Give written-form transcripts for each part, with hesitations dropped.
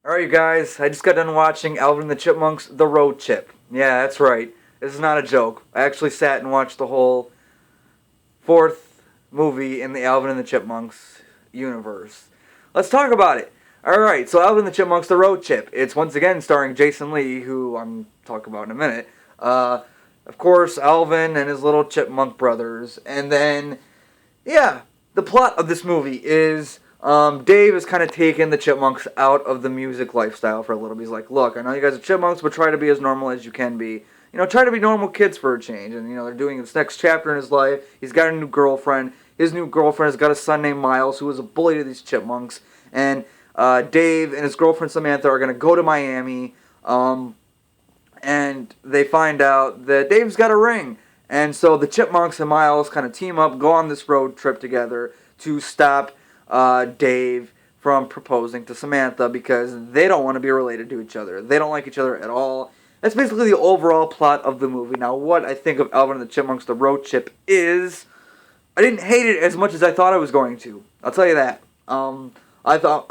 Alright, you guys, I just got done watching Alvin and the Chipmunks, The Road Chip. Yeah, that's right. This is not a joke. I actually sat and watched the whole fourth movie in the Alvin and the Chipmunks universe. Let's talk about it. Alright, so Alvin and the Chipmunks, The Road Chip. It's once again starring Jason Lee, who I'm talking about in a minute. Of course, Alvin and his little chipmunk brothers. And then, yeah, the plot of this movie is Dave has kind of taken the Chipmunks out of the music lifestyle for a little bit. He's like, look, I know you guys are Chipmunks, but try to be as normal as you can be. You know, try to be normal kids for a change. And, you know, they're doing this next chapter in his life. He's got a new girlfriend. His new girlfriend has got a son named Miles, who is a bully to these Chipmunks. And Dave and his girlfriend Samantha are going to go to Miami. And they find out that Dave's got a ring. And so the Chipmunks and Miles kind of team up, go on this road trip together to stop Dave from proposing to Samantha because they don't want to be related to each other. They don't like each other at all. That's basically the overall plot of the movie. Now, what I think of Alvin and the Chipmunks, The Road Trip is, I didn't hate it as much as I thought I was going to. I'll tell you that. I thought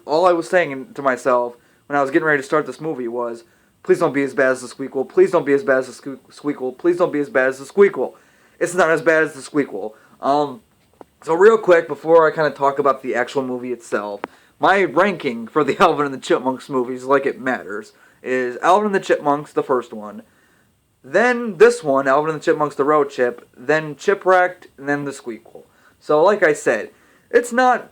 all I was saying to myself when I was getting ready to start this movie was, please don't be as bad as the Squeakquel. Please don't be as bad as the Squeakquel. Please don't be as bad as the Squeakquel. It's not as bad as the Squeakquel. So real quick, before I kind of talk about the actual movie itself, my ranking for the Alvin and the Chipmunks movies, like it matters, is Alvin and the Chipmunks, the first one, then this one, Alvin and the Chipmunks, The Road Chip, then Chipwrecked, and then the Squeakquel. So like I said, it's not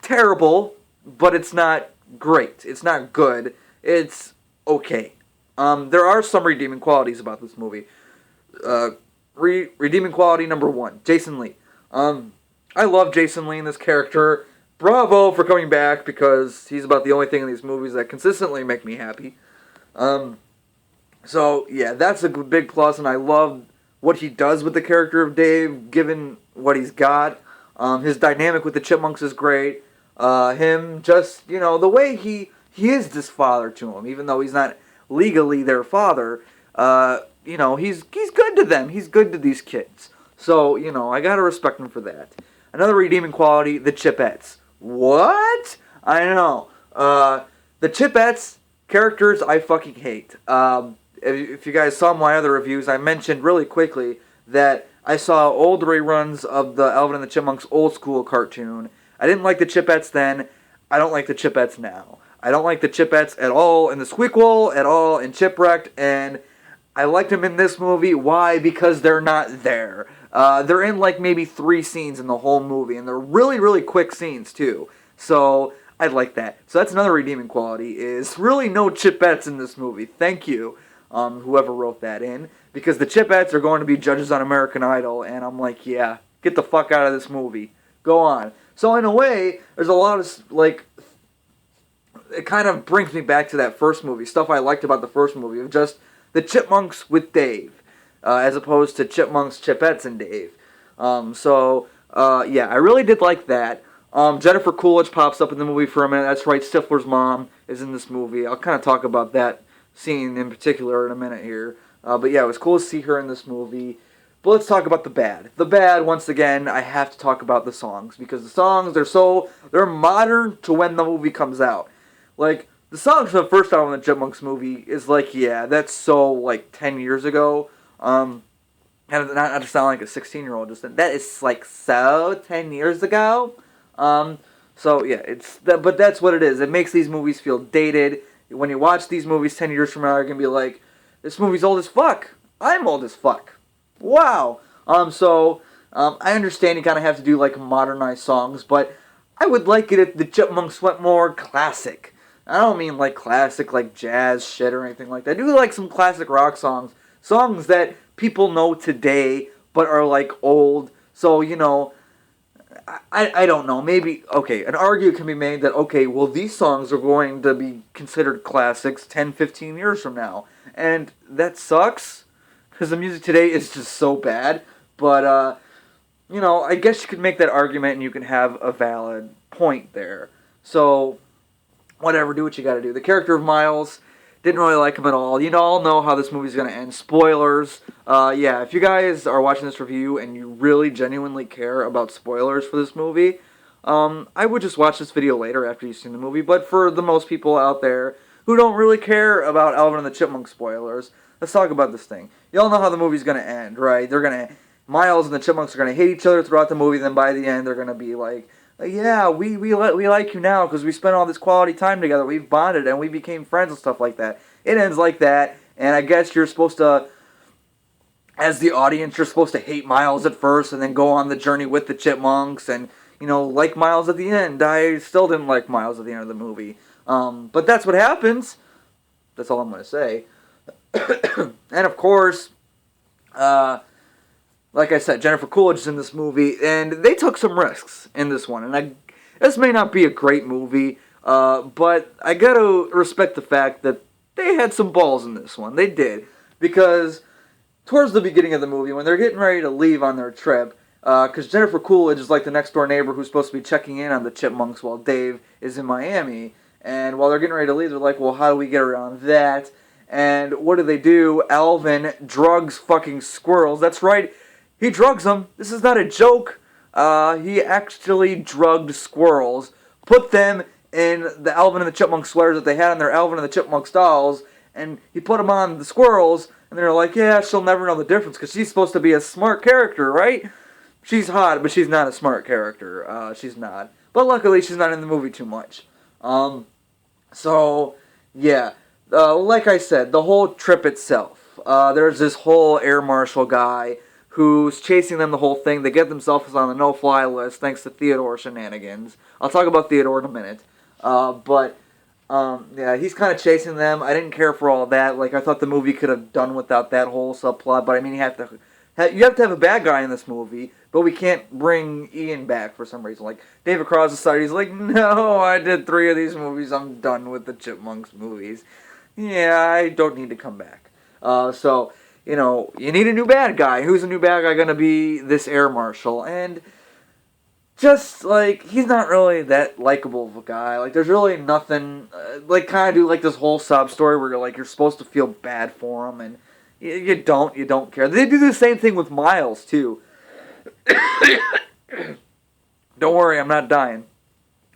terrible, but it's not great. It's not good. It's okay. There are some redeeming qualities about this movie. Redeeming quality number one, Jason Lee. I love Jason Lee in this character. Bravo for coming back because he's about the only thing in these movies that consistently make me happy. So yeah, that's a big plus, and I love what he does with the character of Dave, given what he's got. His dynamic with the Chipmunks is great. Him just, you know, the way he is this father to him, even though he's not legally their father. You know, he's good to them. He's good to these kids. So, you know, I gotta respect him for that. Another redeeming quality, the Chipettes. What? I know. The Chipettes characters I fucking hate. If you guys saw my other reviews, I mentioned really quickly that I saw old reruns of the Alvin and the Chipmunks old school cartoon. I didn't like the Chipettes then. I don't like the Chipettes now. I don't like the Chipettes at all in the Squeakquel, at all in Chipwrecked, and I liked them in this movie. Why? Because they're not there. They're in like maybe 3 scenes in the whole movie, and they're really, really quick scenes too. So I like that. So that's another redeeming quality, is really no Chipettes in this movie. Thank you, whoever wrote that in, because the Chipettes are going to be judges on American Idol, and I'm like, yeah, get the fuck out of this movie. Go on. So in a way, there's a lot of, like, it kind of brings me back to that first movie, stuff I liked about the first movie, of just the Chipmunks with Dave, as opposed to Chipmunks, Chipettes, and Dave. Yeah, I really did like that. Jennifer Coolidge pops up in the movie for a minute. That's right, Stifler's mom is in this movie. I'll kind of talk about that scene in particular in a minute here. But yeah, it was cool to see her in this movie. But let's talk about the bad. The bad, once again, I have to talk about the songs, because the songs, they're modern to when the movie comes out. Like, the songs for the first Alvin and the Chipmunks movie is like, yeah, that's so, like, 10 years ago. Kind of not to sound like a 16-year-old, just that is, like, so 10 years ago. So, yeah, but that's what it is. It makes these movies feel dated. When you watch these movies 10 years from now, you're going to be like, this movie's old as fuck. I'm old as fuck. Wow. I understand you kind of have to do, like, modernized songs, but I would like it if the Chipmunks went more classic. I don't mean, like, classic, like, jazz shit or anything like that. I do like some classic rock songs. Songs that people know today, but are, like, old. So, you know, I don't know. Maybe, okay, an argument can be made that, okay, well, these songs are going to be considered classics 10, 15 years from now. And that sucks, because the music today is just so bad. But, you know, I guess you could make that argument and you can have a valid point there. So, whatever, do what you gotta do. The character of Miles, didn't really like him at all. You all know how this movie's gonna end. Spoilers. Yeah, if you guys are watching this review and you really genuinely care about spoilers for this movie, I would just watch this video later after you've seen the movie. But for the most people out there who don't really care about Alvin and the Chipmunks spoilers, let's talk about this thing. Y'all know how the movie's gonna end, right? Miles and the Chipmunks are gonna hate each other throughout the movie. Then by the end, they're gonna be like, yeah, we like you now because we spent all this quality time together. We've bonded and we became friends and stuff like that. It ends like that, and I guess you're supposed to, as the audience, you're supposed to hate Miles at first and then go on the journey with the Chipmunks and, like Miles at the end. I still didn't like Miles at the end of the movie. But that's what happens. That's all I'm going to say. And of course, like I said, Jennifer Coolidge is in this movie, and they took some risks in this one. And this may not be a great movie, but I got to respect the fact that they had some balls in this one. They did. Because towards the beginning of the movie, when they're getting ready to leave on their trip, because Jennifer Coolidge is like the next door neighbor who's supposed to be checking in on the Chipmunks while Dave is in Miami. And while they're getting ready to leave, they're like, well, how do we get around that? And what do? Alvin drugs fucking squirrels. That's right. He drugs them. This is not a joke. He actually drugged squirrels, put them in the Alvin and the Chipmunk sweaters that they had on their Alvin and the Chipmunk dolls, and he put them on the squirrels, and they're like, yeah, she'll never know the difference, because she's supposed to be a smart character, right? She's hot, but she's not a smart character. She's not. But luckily, she's not in the movie too much. So, yeah. Like I said, the whole trip itself, there's this whole air marshal guy who's chasing them the whole thing. They get themselves on the no-fly list thanks to Theodore shenanigans. I'll talk about Theodore in a minute. Yeah, he's kind of chasing them. I didn't care for all that. Like, I thought the movie could have done without that whole subplot. But I mean, you have to have a bad guy in this movie. But we can't bring Ian back for some reason. Like, David Cross decided, he's like, no, I did 3 of these movies. I'm done with the Chipmunks movies. Yeah, I don't need to come back. So, you need a new bad guy. Who's the new bad guy going to be? This air marshal. And just, like, he's not really that likable of a guy. Like, there's really nothing, like, kind of do, like, this whole sob story where you're supposed to feel bad for him, and you don't care. They do the same thing with Miles, too. Don't worry, I'm not dying.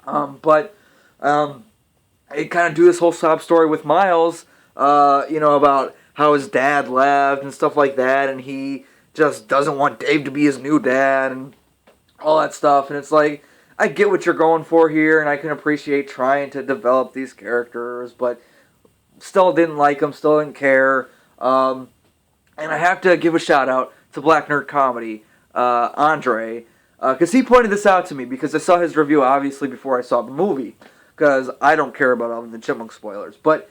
They kind of do this whole sob story with Miles, about how his dad left and stuff like that, and he just doesn't want Dave to be his new dad, and all that stuff. And it's like, I get what you're going for here, and I can appreciate trying to develop these characters, but still didn't like them, still didn't care. And I have to give a shout out to Black Nerd Comedy, Andre, because he pointed this out to me, because I saw his review obviously before I saw the movie, because I don't care about Alvin and the Chipmunk spoilers, but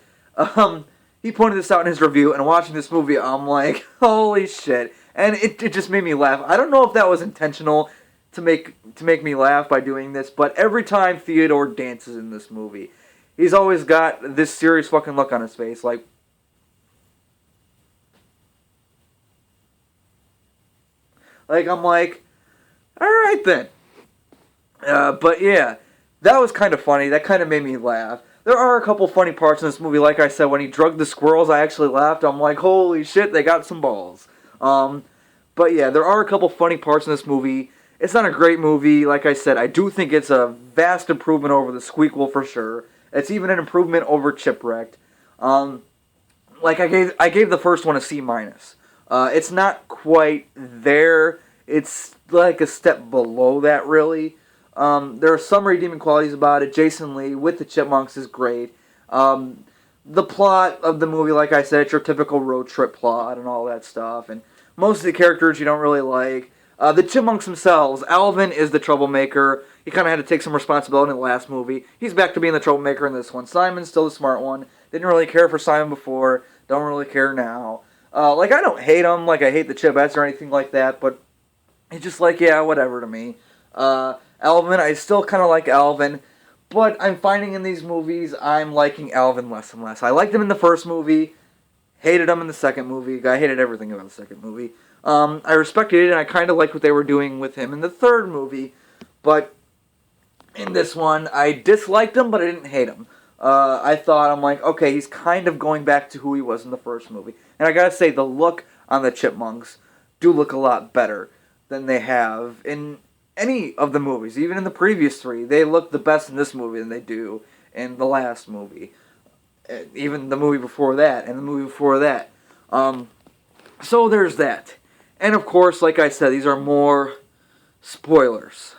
he pointed this out in his review, and watching this movie, I'm like, holy shit, and it just made me laugh. I don't know if that was intentional to make me laugh by doing this, but every time Theodore dances in this movie, he's always got this serious fucking look on his face, like, I'm like, alright then. But yeah, that was kind of funny. That kind of made me laugh. There are a couple funny parts in this movie. Like I said, when he drugged the squirrels, I actually laughed. I'm like, holy shit, they got some balls. But yeah, there are a couple funny parts in this movie. It's not a great movie. Like I said, I do think it's a vast improvement over The Squeakquel for sure. It's even an improvement over Chipwrecked. Like I gave the first one a C-. It's not quite there. It's like a step below that, really. There are some redeeming qualities about it. Jason Lee with the Chipmunks is great. The plot of the movie, like I said, it's your typical road trip plot and all that stuff. And most of the characters you don't really like. The Chipmunks themselves, Alvin is the troublemaker. He kind of had to take some responsibility in the last movie. He's back to being the troublemaker in this one. Simon's still the smart one. Didn't really care for Simon before. Don't really care now. I don't hate him like I hate the Chipettes or anything like that, but it's just like, yeah, whatever to me. Alvin, I still kind of like Alvin, but I'm finding in these movies I'm liking Alvin less and less. I liked him in the first movie, hated him in the second movie. I hated everything about the second movie. I respected it, and I kind of liked what they were doing with him in the third movie, but in this one, I disliked him, but I didn't hate him. I'm like, okay, he's kind of going back to who he was in the first movie. And I gotta say, the look on the Chipmunks do look a lot better than they have in any of the movies, even in the previous three, they look the best in this movie than they do in the last movie. Even the movie before that, and the movie before that. So there's that. And of course, like I said, these are more spoilers.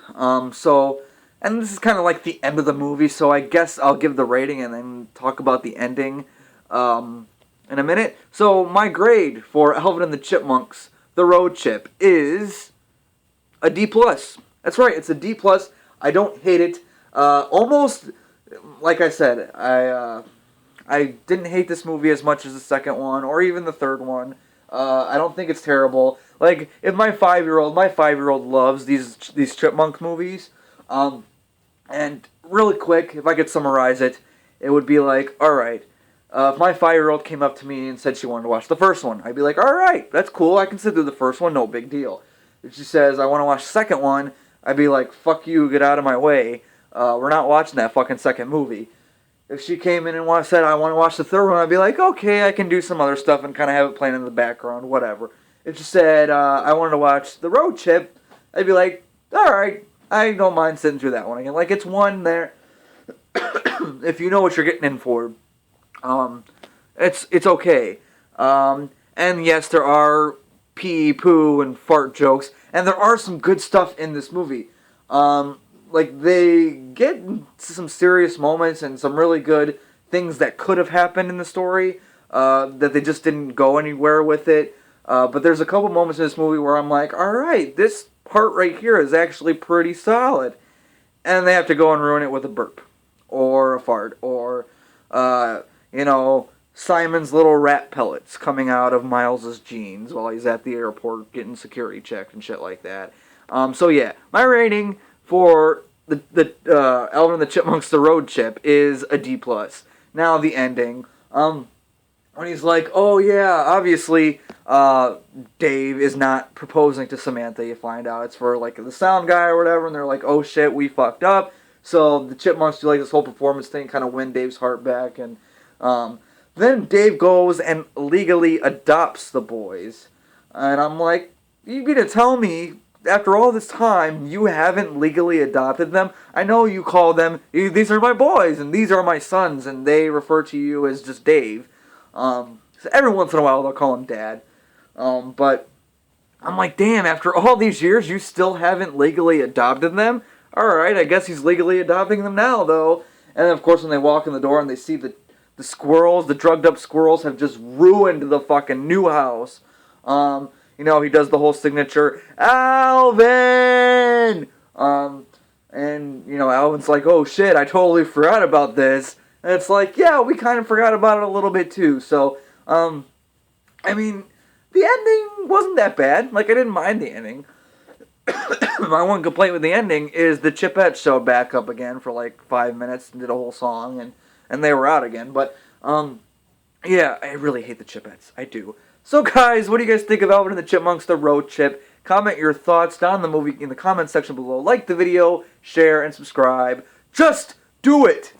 And this is kind of like the end of the movie, so I guess I'll give the rating and then talk about the ending in a minute. So my grade for Alvin and the Chipmunks, The Road Chip, is a D+. That's right, it's a D+. I don't hate it. Almost, like I said, I didn't hate this movie as much as the second one, or even the third one. I don't think it's terrible. Like, if my 5-year-old loves these Chipmunk movies. And really quick, if I could summarize it, it would be like, alright, if my 5-year-old came up to me and said she wanted to watch the first one, I'd be like, alright, that's cool, I can sit through the first one, no big deal. If she says, I want to watch the second one, I'd be like, fuck you, get out of my way, we're not watching that fucking second movie. If she came in and said, I want to watch the third one, I'd be like, okay, I can do some other stuff and kind of have it playing in the background, whatever. If she said, I wanted to watch The Road Chip, I'd be like, alright, I don't mind sitting through that one again. Like, it's one there, if you know what you're getting in for, it's okay. And yes, there are pee, poo, and fart jokes, and there are some good stuff in this movie. Like, they get into some serious moments and some really good things that could have happened in the story, that they just didn't go anywhere with it. But there's a couple moments in this movie where I'm like, alright, this part right here is actually pretty solid. And they have to go and ruin it with a burp. Or a fart. Or, Simon's little rat pellets coming out of Miles's jeans while he's at the airport getting security checked and shit like that. So yeah, my rating for the Alvin and the Chipmunks The Road Chip is a D+. Now the ending. When he's like, oh yeah, obviously, Dave is not proposing to Samantha, you find out it's for, like, the sound guy or whatever, and they're like, oh shit, we fucked up. So the Chipmunks do, like, this whole performance thing, kind of win Dave's heart back, and, then Dave goes and legally adopts the boys. And I'm like, you mean to tell me, after all this time, you haven't legally adopted them? I know you call them, these are my boys, and these are my sons, and they refer to you as just Dave. So every once in a while they'll call him Dad. But I'm like, damn, after all these years, you still haven't legally adopted them? Alright, I guess he's legally adopting them now, though. And then, of course, when they walk in the door and they see the squirrels, the drugged up squirrels, have just ruined the fucking new house. He does the whole signature, Alvin! And Alvin's like, oh shit, I totally forgot about this. And it's like, yeah, we kind of forgot about it a little bit too. So, the ending wasn't that bad. Like, I didn't mind the ending. My one complaint with the ending is the Chipettes showed back up again for like 5 minutes and did a whole song, and they were out again. But, yeah, I really hate the Chipettes. I do. So, guys, what do you guys think of Alvin and the Chipmunks, The Road Chip? Comment your thoughts down in the movie in the comment section below. Like the video, share, and subscribe. Just do it!